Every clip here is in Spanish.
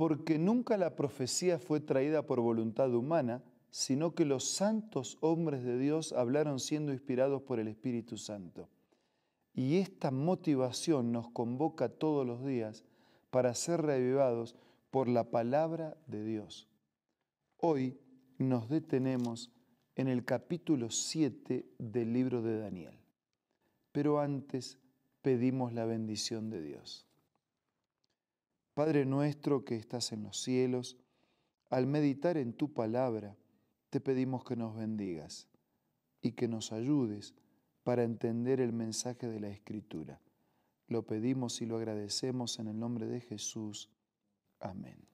Porque nunca la profecía fue traída por voluntad humana, sino que los santos hombres de Dios hablaron siendo inspirados por el Espíritu Santo. Y esta motivación nos convoca todos los días para ser reavivados por la palabra de Dios. Hoy nos detenemos en el capítulo 7 del libro de Daniel. Pero antes pedimos la bendición de Dios. Padre nuestro que estás en los cielos, al meditar en tu palabra, te pedimos que nos bendigas y que nos ayudes para entender el mensaje de la Escritura. Lo pedimos y lo agradecemos en el nombre de Jesús. Amén.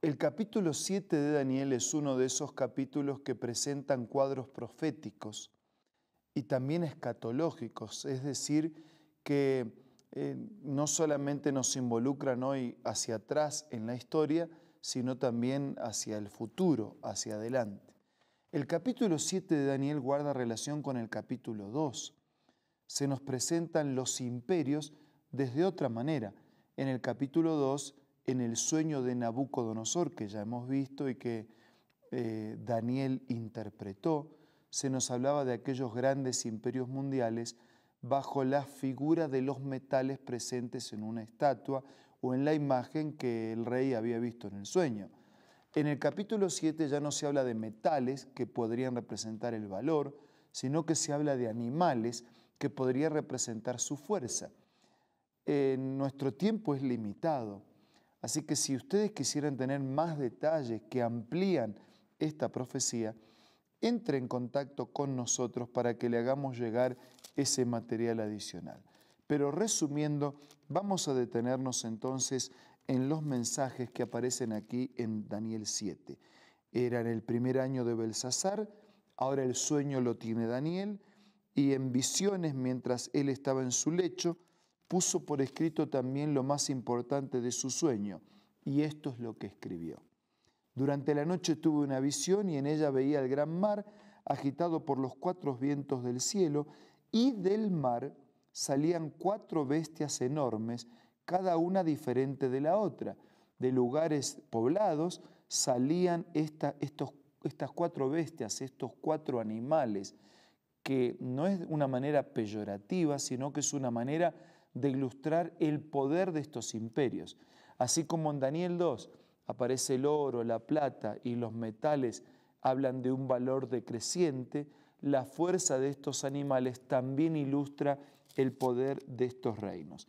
El capítulo 7 de Daniel es uno de esos capítulos que presentan cuadros proféticos y también escatológicos, es decir, que no solamente nos involucran hoy hacia atrás en la historia, sino también hacia el futuro, hacia adelante. El capítulo 7 de Daniel guarda relación con el capítulo 2. Se nos presentan los imperios desde otra manera. En el capítulo 2, en el sueño de Nabucodonosor, que ya hemos visto y que Daniel interpretó, se nos hablaba de aquellos grandes imperios mundiales bajo la figura de los metales presentes en una estatua o en la imagen que el rey había visto en el sueño. En el capítulo 7 ya no se habla de metales que podrían representar el valor, sino que se habla de animales que podrían representar su fuerza. Nuestro tiempo es limitado, así que si ustedes quisieran tener más detalles que amplían esta profecía, entre en contacto con nosotros para que le hagamos llegar ese material adicional. Pero resumiendo, vamos a detenernos entonces en los mensajes que aparecen aquí en Daniel 7. Era en el primer año de Belsasar, ahora el sueño lo tiene Daniel, y en visiones, mientras él estaba en su lecho, puso por escrito también lo más importante de su sueño, y esto es lo que escribió. Durante la noche tuve una visión y en ella veía el gran mar agitado por los 4 vientos del cielo, y del mar salían 4 bestias enormes, cada una diferente de la otra. De lugares poblados salían estas 4 bestias, estos 4 animales, que no es una manera peyorativa, sino que es una manera de ilustrar el poder de estos imperios. Así como en Daniel 2 aparece el oro, la plata y los metales hablan de un valor decreciente, la fuerza de estos animales también ilustra el poder de estos reinos.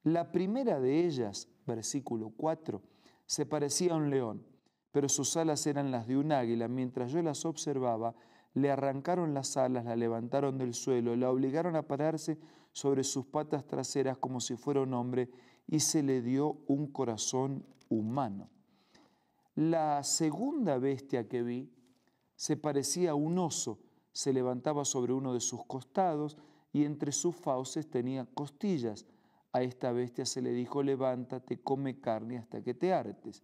La primera de ellas, versículo 4, se parecía a un león, pero sus alas eran las de un águila. Mientras yo las observaba, le arrancaron las alas, la levantaron del suelo, la obligaron a pararse sobre sus patas traseras como si fuera un hombre, y se le dio un corazón humano. La segunda bestia que vi se parecía a un oso, se levantaba sobre uno de sus costados y entre sus fauces tenía costillas. A esta bestia se le dijo: levántate, come carne hasta que te hartes.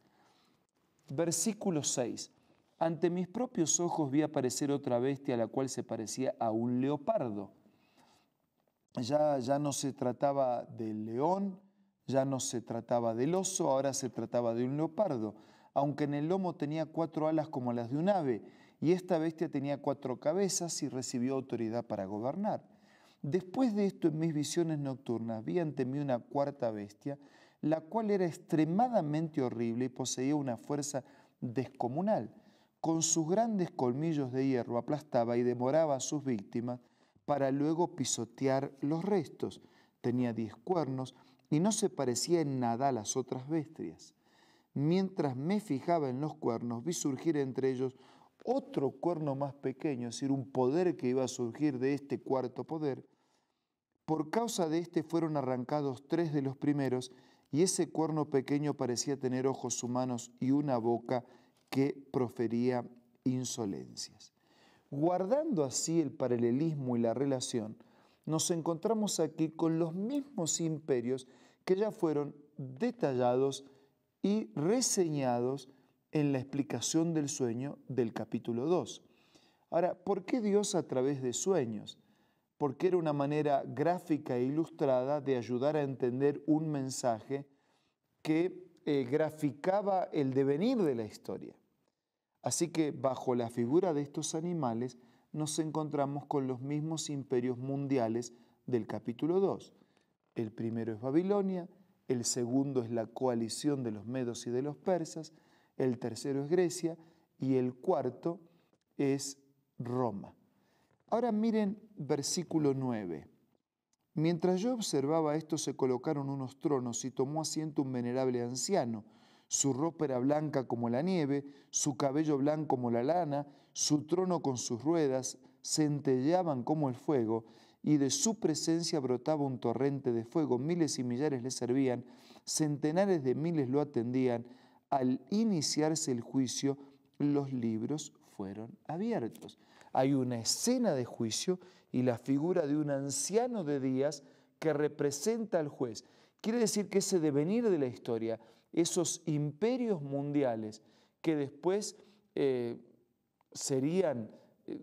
Versículo 6. Ante mis propios ojos vi aparecer otra bestia, la cual se parecía a un leopardo. Ya no se trataba del león, ya no se trataba del oso, ahora se trataba de un leopardo, aunque en el lomo tenía 4 alas como las de un ave, y esta bestia tenía 4 cabezas y recibió autoridad para gobernar. Después de esto, en mis visiones nocturnas, vi ante mí una 4ª bestia, la cual era extremadamente horrible y poseía una fuerza descomunal. Con sus grandes colmillos de hierro aplastaba y devoraba a sus víctimas para luego pisotear los restos. Tenía 10 cuernos y no se parecía en nada a las otras bestias. Mientras me fijaba en los cuernos, vi surgir entre ellos otro cuerno más pequeño, es decir, un poder que iba a surgir de este 4º poder. Por causa de este fueron arrancados 3 de los primeros, y ese cuerno pequeño parecía tener ojos humanos y una boca que profería insolencias. Guardando así el paralelismo y la relación, nos encontramos aquí con los mismos imperios que ya fueron detallados y reseñados en la explicación del sueño del capítulo 2. Ahora, ¿por qué Dios a través de sueños? Porque era una manera gráfica e ilustrada de ayudar a entender un mensaje que graficaba el devenir de la historia. Así que bajo la figura de estos animales nos encontramos con los mismos imperios mundiales del capítulo 2. El primero es Babilonia, el segundo es la coalición de los medos y de los persas, el tercero es Grecia y el cuarto es Roma. Ahora miren versículo 9. Mientras yo observaba esto, se colocaron unos tronos y tomó asiento un venerable anciano. Su ropa era blanca como la nieve, su cabello blanco como la lana, su trono con sus ruedas centelleaban como el fuego, y de su presencia brotaba un torrente de fuego. Miles y millares le servían, centenares de miles lo atendían. Al iniciarse el juicio, los libros fueron abiertos. Hay una escena de juicio y la figura de un anciano de días que representa al juez. Quiere decir que ese devenir de la historia, esos imperios mundiales que después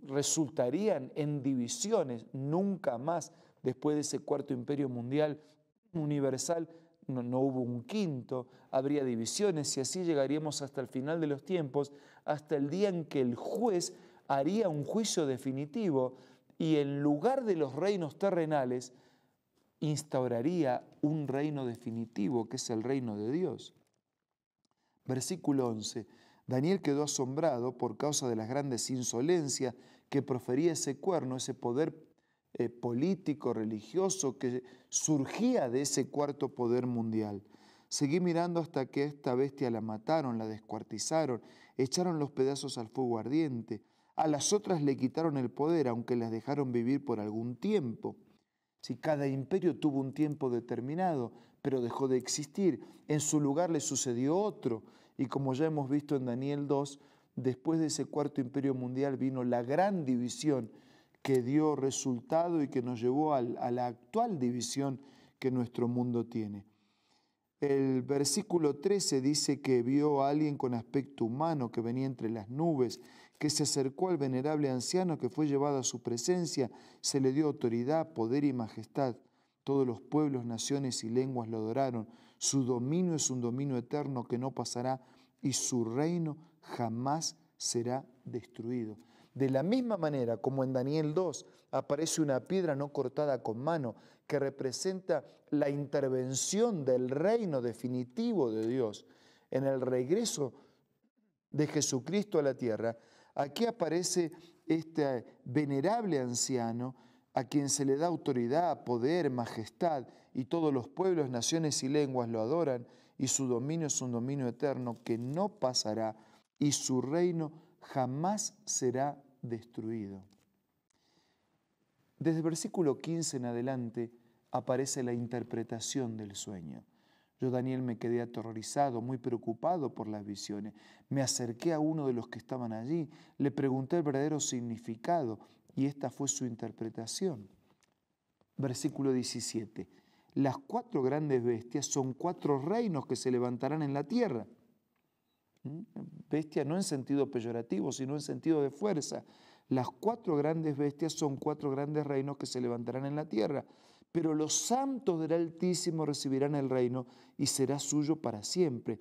resultarían en divisiones, nunca más después de ese cuarto imperio mundial universal, no hubo un quinto, habría divisiones y así llegaríamos hasta el final de los tiempos, hasta el día en que el juez haría un juicio definitivo y en lugar de los reinos terrenales instauraría un reino definitivo que es el reino de Dios. Versículo 11. Daniel quedó asombrado por causa de las grandes insolencias que profería ese cuerno, ese poder político, religioso que surgía de ese cuarto poder mundial. Seguí mirando hasta que esta bestia la mataron, la descuartizaron, echaron los pedazos al fuego ardiente. A las otras le quitaron el poder, aunque las dejaron vivir por algún tiempo. Si cada imperio tuvo un tiempo determinado, pero dejó de existir, en su lugar le sucedió otro. Y como ya hemos visto en Daniel 2, después de ese cuarto imperio mundial vino la gran división que dio resultado y que nos llevó a la actual división que nuestro mundo tiene. El versículo 13 dice que vio a alguien con aspecto humano que venía entre las nubes, que se acercó al venerable anciano que fue llevado a su presencia, se le dio autoridad, poder y majestad. Todos los pueblos, naciones y lenguas lo adoraron. Su dominio es un dominio eterno que no pasará y su reino jamás será destruido. De la misma manera como en Daniel 2 aparece una piedra no cortada con mano que representa la intervención del reino definitivo de Dios en el regreso de Jesucristo a la tierra, aquí aparece este venerable anciano a quien se le da autoridad, poder, majestad, y todos los pueblos, naciones y lenguas lo adoran, y su dominio es un dominio eterno que no pasará, y su reino jamás será destruido. Desde el versículo 15 en adelante aparece la interpretación del sueño. Yo, Daniel, me quedé aterrorizado, muy preocupado por las visiones. Me acerqué a uno de los que estaban allí, le pregunté el verdadero significado y esta fue su interpretación. Versículo 17. Las 4 grandes bestias son 4 reinos que se levantarán en la tierra. Bestia no en sentido peyorativo, sino en sentido de fuerza. Las 4 grandes bestias son 4 grandes reinos que se levantarán en la tierra. Pero los santos del Altísimo recibirán el reino y será suyo para siempre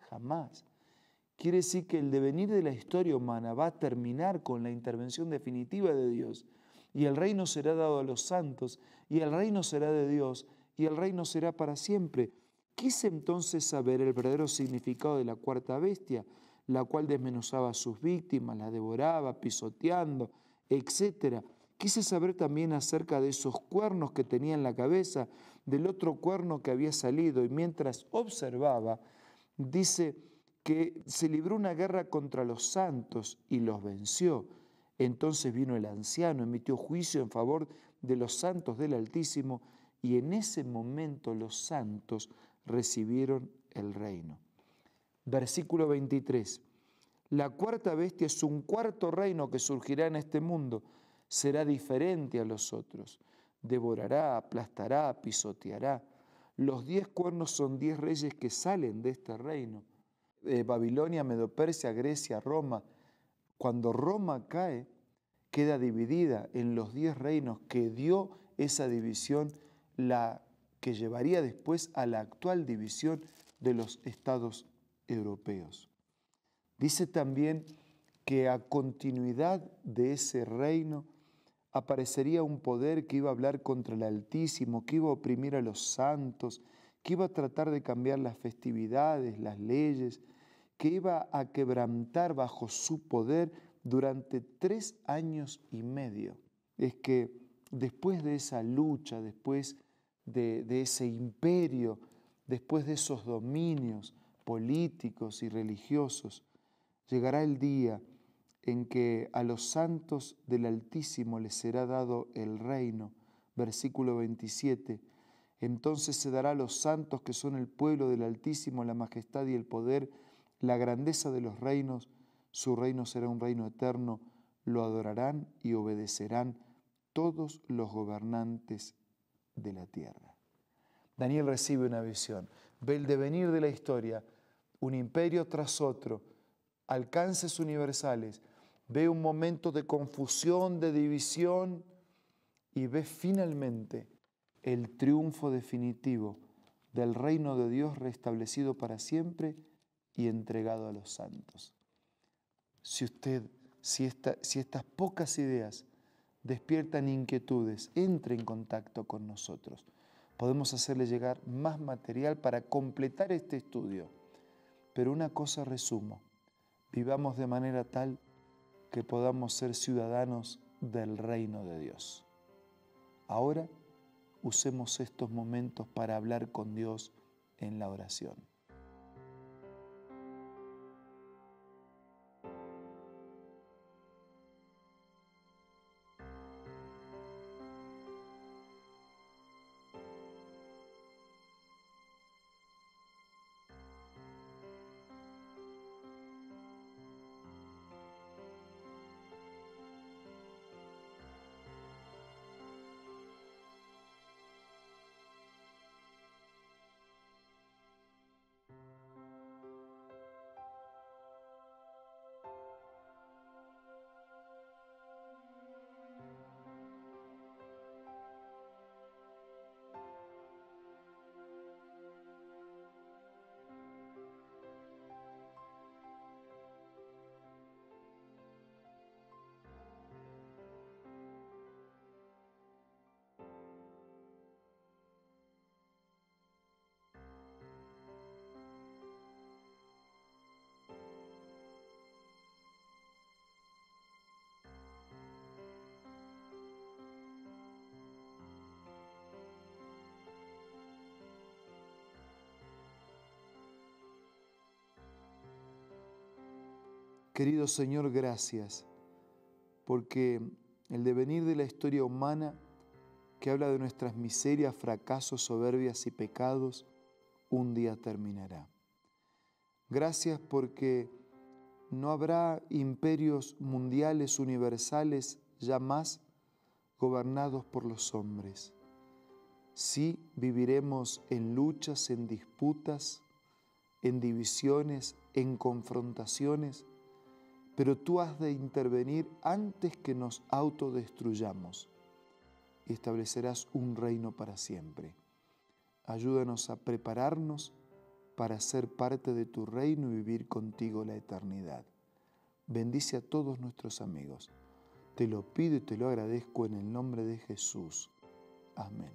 jamás. Quiere decir que el devenir de la historia humana va a terminar con la intervención definitiva de Dios y el reino será dado a los santos y el reino será de Dios y el reino será para siempre. Quise entonces saber el verdadero significado de la 4ª bestia, la cual desmenuzaba a sus víctimas, las devoraba, pisoteando, etc. Quise saber también acerca de esos cuernos que tenía en la cabeza, del otro cuerno que había salido, y mientras observaba, dice que se libró una guerra contra los santos y los venció. Entonces vino el anciano, emitió juicio en favor de los santos del Altísimo, y en ese momento los santos recibieron el reino. Versículo 23. La 4ª bestia es un 4.º reino que surgirá en este mundo. Será diferente a los otros. Devorará, aplastará, pisoteará. Los 10 cuernos son 10 reyes que salen de este reino. Babilonia, Medo-Persia, Grecia, Roma. Cuando Roma cae, queda dividida en los 10 reinos que dio esa división la que llevaría después a la actual división de los estados europeos. Dice también que a continuidad de ese reino aparecería un poder que iba a hablar contra el Altísimo, que iba a oprimir a los santos, que iba a tratar de cambiar las festividades, las leyes, que iba a quebrantar bajo su poder durante 3 años y medio. Es que después de esa lucha, después de ese imperio, después de esos dominios políticos y religiosos, llegará el día en que a los santos del Altísimo les será dado el reino. Versículo 27. Entonces se dará a los santos que son el pueblo del Altísimo la majestad y el poder, la grandeza de los reinos. Su reino será un reino eterno. Lo adorarán y obedecerán todos los gobernantes de la tierra. Daniel recibe una visión, ve el devenir de la historia, un imperio tras otro, alcances universales, ve un momento de confusión, de división y ve finalmente el triunfo definitivo del reino de Dios restablecido para siempre y entregado a los santos. Si estas pocas ideas despiertan inquietudes, entre en contacto con nosotros. Podemos hacerle llegar más material para completar este estudio. Pero una cosa resumo, vivamos de manera tal que podamos ser ciudadanos del reino de Dios. Ahora usemos estos momentos para hablar con Dios en la oración. Querido Señor, gracias, porque el devenir de la historia humana que habla de nuestras miserias, fracasos, soberbias y pecados, un día terminará. Gracias porque no habrá imperios mundiales universales ya más gobernados por los hombres. Sí viviremos en luchas, en disputas, en divisiones, en confrontaciones, pero tú has de intervenir antes que nos autodestruyamos y establecerás un reino para siempre. Ayúdanos a prepararnos para ser parte de tu reino y vivir contigo la eternidad. Bendice a todos nuestros amigos. Te lo pido y te lo agradezco en el nombre de Jesús. Amén.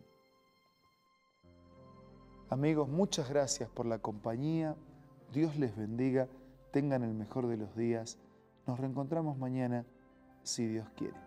Amigos, muchas gracias por la compañía. Dios les bendiga. Tengan el mejor de los días. Nos reencontramos mañana, si Dios quiere.